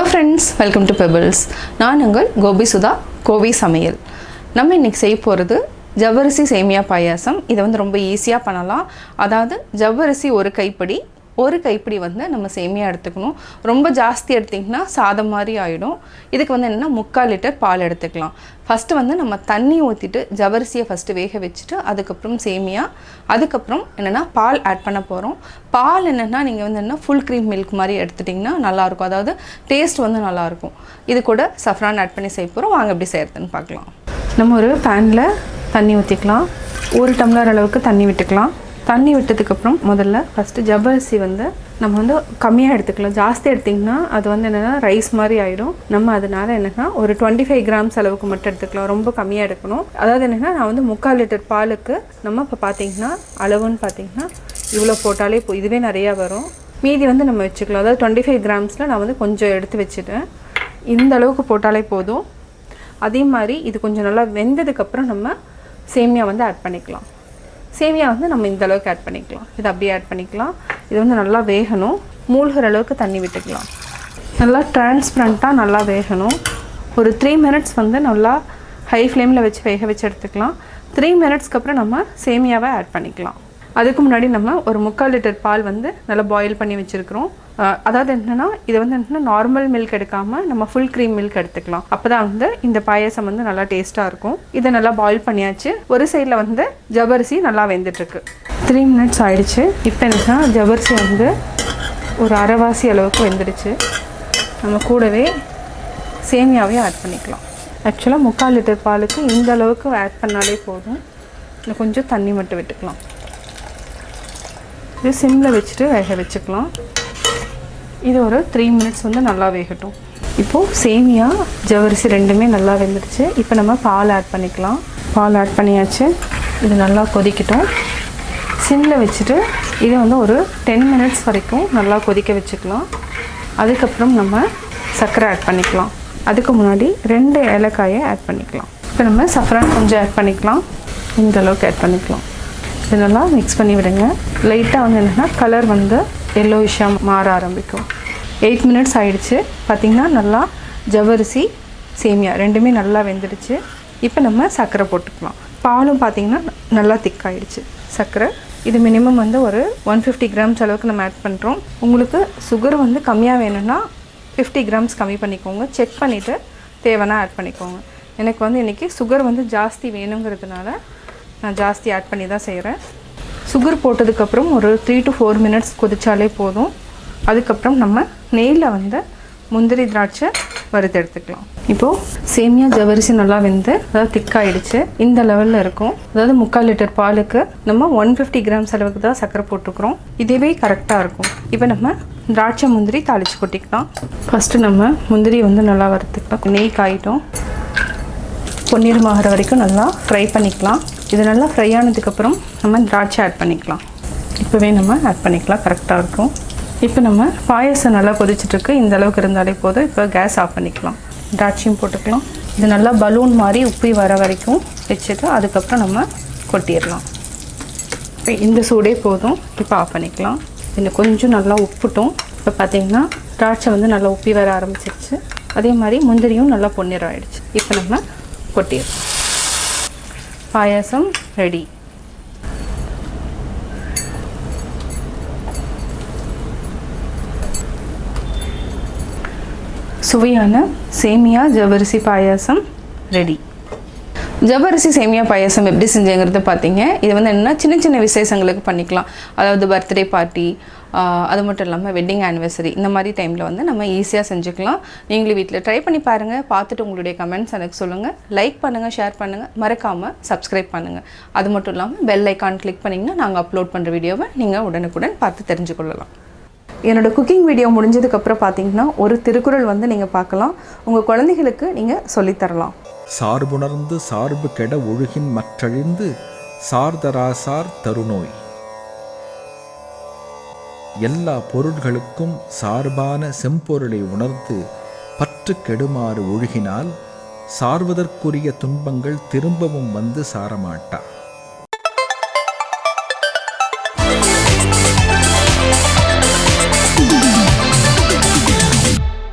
Hello friends, welcome to Pebbles. நான் உங்கள் கோபி சுதா கோவி சமையல். நம்ம இன்னைக்கு செய்ய போகிறது ஜவ்வரிசி சேமியா பாயாசம். இதை வந்து ரொம்ப ஈஸியாக பண்ணலாம். அதாவது ஜவ்வரிசி ஒரு கைப்பிடி வந்து நம்ம சேமியா எடுத்துக்கணும். ரொம்ப ஜாஸ்தி எடுத்திங்கன்னா சாதம் மாதிரி ஆகிடும். இதுக்கு வந்து என்னென்னா 3/4 லிட்டர் பால் எடுத்துக்கலாம். ஃபஸ்ட்டு வந்து நம்ம தண்ணி ஊற்றிட்டு ஜவ்வரிசியை ஃபஸ்ட்டு வேக வச்சுட்டு அதுக்கப்புறம் சேமியா, அதுக்கப்புறம் என்னென்னா பால் ஆட் பண்ண போகிறோம். பால் என்னென்னா நீங்கள் வந்து என்ன ஃபுல் க்ரீம் மில்க் மாதிரி எடுத்துட்டிங்கன்னா நல்லாயிருக்கும். அதாவது டேஸ்ட் வந்து நல்லாயிருக்கும். இது கூட சஃப்ரான் ஆட் பண்ணி செய்ய போகிறோம். வாங்க எப்படி செய்கிறதுன்னு பார்க்கலாம். நம்ம ஒரு பேனில் தண்ணி ஊற்றிக்கலாம். 1 டம்ளர் அளவுக்கு தண்ணி விட்டுக்கலாம். தண்ணி விட்டதுக்கப்புறம் முதல்ல ஃபஸ்ட்டு ஜவ்வரிசி வந்து நம்ம வந்து கம்மியாக எடுத்துக்கலாம். ஜாஸ்தி எடுத்திங்கன்னா அது வந்து என்னென்னா ரைஸ் மாதிரி ஆகிடும். நம்ம அதனால் என்னென்னா ஒரு 25 கிராம்ஸ் அளவுக்கு மட்டும் எடுத்துக்கலாம். ரொம்ப கம்மியாக எடுக்கணும். அதாவது என்னென்னா நான் வந்து 3/4 லிட்டர் பாலுக்கு நம்ம இப்போ பார்த்திங்கன்னா அளவுன்னு பார்த்திங்கன்னா இவ்வளோ போட்டாலே இதுவே நிறையா வரும். மீதி வந்து நம்ம வச்சுக்கலாம். அதாவது 25 கிராம்ஸில் நான் வந்து கொஞ்சம் எடுத்து வச்சுட்டேன். இந்த அளவுக்கு போட்டாலே போதும். அதே மாதிரி இது கொஞ்சம் நல்லா வெந்ததுக்கப்புறம் நம்ம சேமியா வந்து ஆட் பண்ணிக்கலாம். சேமியா வந்து நம்ம இந்த அளவுக்கு ஆட் பண்ணிக்கலாம். இதை அப்படியே ஆட் பண்ணிக்கலாம். இது வந்து நல்லா வேகணும். மூழ்கிற அளவுக்கு தண்ணி விட்டுக்கலாம். நல்லா டிரான்ஸ்பரண்ட்டாக நல்லா வேகணும். ஒரு 3 மினிட்ஸ் வந்து நல்லா ஹை ஃப்ளேமில் வச்சு வேக வச்சு எடுத்துக்கலாம். 3 மினிட்ஸ்க்கு அப்புறம் நம்ம சேமியாவை ஆட் பண்ணிக்கலாம். அதுக்கு முன்னாடி நம்ம ஒரு 3/4 லிட்டர் பால் வந்து நல்லா பாயில் பண்ணி வச்சுருக்கிறோம். அதாவது என்னென்னா இது வந்து என்னென்னா நார்மல் மில்க் எடுக்காமல் நம்ம ஃபுல் க்ரீம் மில்க் எடுத்துக்கலாம். அப்போ தான் வந்து இந்த பாயசம் வந்து நல்லா டேஸ்ட்டாக இருக்கும். இதை நல்லா பாயில் பண்ணியாச்சு. ஒரு சைடில் வந்து ஜவ்வரிசி நல்லா வெந்துட்டுருக்கு. 3 மினிட்ஸ் ஆகிடுச்சு. இப்போ என்னன்னா ஜவ்வரிசி வந்து ஒரு அரைவாசி அளவுக்கு வெந்துடுச்சு. நம்ம கூடவே சேமியாவையும் ஆட் பண்ணிக்கலாம். ஆக்சுவலாக 3/4 லிட்டர் பாலுக்கு இந்த அளவுக்கு ஆட் பண்ணாலே போதும். இன்னும் கொஞ்சம் தண்ணி மட்டும் விட்டுக்கலாம். இது சிம்மில் வச்சுட்டு வேக வச்சுக்கலாம். இது ஒரு 3 மினிட்ஸ் வந்து நல்லா வேகட்டும். இப்போது சேமியா ஜவ்வரிசி ரெண்டுமே நல்லா வெந்துடுச்சு. இப்போ நம்ம பால் ஆட் பண்ணிக்கலாம். பால் ஆட் பண்ணியாச்சு. இது நல்லா கொதிக்கட்டும். சிம்மில் வச்சுட்டு இதை வந்து ஒரு 10 மினிட்ஸ் வரைக்கும் நல்லா கொதிக்க வச்சுக்கலாம். அதுக்கப்புறம் நம்ம சர்க்கரை ஆட் பண்ணிக்கலாம். அதுக்கு முன்னாடி 2 ஏலக்காயை ஆட் பண்ணிக்கலாம். இப்போ நம்ம சஃப்ரான் கொஞ்சம் ஆட் பண்ணிக்கலாம். இந்த அளவுக்கு ஆட் பண்ணிக்கலாம். இது நல்லா மிக்ஸ் பண்ணி விடுங்க. லைட்டாக வந்து என்னென்னா கலர் வந்து எல்லோயிஷாக மாற ஆரம்பிக்கும். 8 மினிட்ஸ் ஆகிடுச்சு. பார்த்திங்கன்னா நல்லா ஜவ்வரிசி சேமியா ரெண்டுமே நல்லா வெந்துடுச்சு. இப்போ நம்ம சர்க்கரை போட்டுக்கலாம். பாலும் பார்த்திங்கன்னா நல்லா திக்காயிடுச்சு. சர்க்கரை இது மினிமம் வந்து ஒரு 150 கிராம்ஸ் அளவுக்கு நம்ம ஆட் பண்ணுறோம். உங்களுக்கு சுகர் வந்து கம்மியாக வேணும்னா 50 கிராம்ஸ் கம்மி பண்ணிக்கோங்க. செக் பண்ணிவிட்டு தேவைன்னா ஆட் பண்ணிக்கோங்க. எனக்கு வந்து இன்றைக்கி சுகர் வந்து ஜாஸ்தி வேணுங்கிறதுனால நான் ஜாஸ்தி ஆட் பண்ணி தான் செய்கிறேன். சுகர் போட்டதுக்கப்புறம் ஒரு 3 to 4 மினிட்ஸ் கொதிச்சாலே போதும். அதுக்கப்புறம் நம்ம நெய்யில் வந்து முந்திரி திராட்சை வறுத்து எடுத்துக்கலாம். இப்போது சேமியா ஜவ்வரிசி நல்லா வெந்து அதாவது திக்காயிடுச்சு. இந்த லெவலில் இருக்கும். அதாவது 3/4 லிட்டர் பாலுக்கு நம்ம 150 கிராம்ஸ் அளவுக்கு தான் சர்க்கரை போட்டுக்கிறோம். இதுவே கரெக்டாக இருக்கும். இப்போ நம்ம திராட்சை முந்திரி தாளித்து கொட்டிக்கலாம். ஃபஸ்ட்டு நம்ம முந்திரி வந்து நல்லா வறுத்துக்கலாம். நெய் காயிட்டோம். பொன்னிறமாகிற வரைக்கும் நல்லா ஃப்ரை பண்ணிக்கலாம். இது நல்லா ஃப்ரை ஆனதுக்கப்புறம் நம்ம திராட்சை ஆட் பண்ணிக்கலாம். இப்போவே நம்ம ஆட் பண்ணிக்கலாம். கரெக்டாக இருக்கும். இப்போ நம்ம பாயசம் நல்லா கொதிச்சிட்ருக்கு. இந்த அளவுக்கு இருந்தாலே போதும். இப்போ கேஸ் ஆஃப் பண்ணிக்கலாம். திராட்சையும் போட்டுக்கலாம். இது நல்லா பலூன் மாதிரி உப்பி வர வரைக்கும் வச்சுட்டு அதுக்கப்புறம் நம்ம கொட்டிடலாம். இப்போ இந்த சூடே போதும். இப்போ ஆஃப் பண்ணிக்கலாம். இன்னும் கொஞ்சம் நல்லா உப்புட்டும். இப்போ பார்த்திங்கன்னா திராட்சை வந்து நல்லா உப்பி வர ஆரம்பிச்சிருச்சு. அதே மாதிரி முந்திரியும் நல்லா பொன்னிறம் ஆகிடுச்சு. இப்போ நம்ம கொட்டிடலாம். பாயாசம் ரெடி. சுவையான சேமியா ஜவ்வரிசி பாயாசம் ரெடி. ஜவ்வரிசி சேமியா பாயாசம் எப்படி செஞ்சேங்கிறது பார்த்தீங்க. இது வந்து என்னென்னா சின்ன சின்ன விசேஷங்களுக்கு பண்ணிக்கலாம். அதாவது பர்த்டே பார்ட்டி, அது மட்டும் இல்லாமல் வெட்டிங் ஆனிவர்சரி, இந்த மாதிரி டைமில் வந்து நம்ம ஈஸியாக செஞ்சுக்கலாம். நீங்களும் வீட்டில் ட்ரை பண்ணி பாருங்கள். பார்த்துட்டு உங்களுடைய கமெண்ட்ஸ் எனக்கு சொல்லுங்கள். லைக் பண்ணுங்கள், ஷேர் பண்ணுங்கள், மறக்காமல் சப்ஸ்கிரைப் பண்ணுங்கள். அது மட்டும் இல்லாமல் பெல் ஐக்கான் கிளிக் பண்ணிங்கன்னா நாங்கள் அப்லோட் பண்ணுற வீடியோவை நீங்கள் உடனுக்குடன் பார்த்து தெரிஞ்சுக்கொள்ளலாம். என்னோடய குக்கிங் வீடியோ முடிஞ்சதுக்கப்புறம் பார்த்தீங்கன்னா ஒரு திருக்குறள் வந்து நீங்கள் பார்க்கலாம். உங்கள் குழந்தைகளுக்கு நீங்கள் சொல்லித்தரலாம். சார்புணர்ந்து சார்பு கெட ஒழுகின் மற்றழிந்து சார்தராசார் தருநோய். எல்லா பொருள்களுக்கும் சார்பான செம்பொருளை உணர்ந்து பற்று கெடுமாறு ஒழுகினால் சார்வதற்குரிய துன்பங்கள் திரும்பவும் வந்து சாரமாட்டா.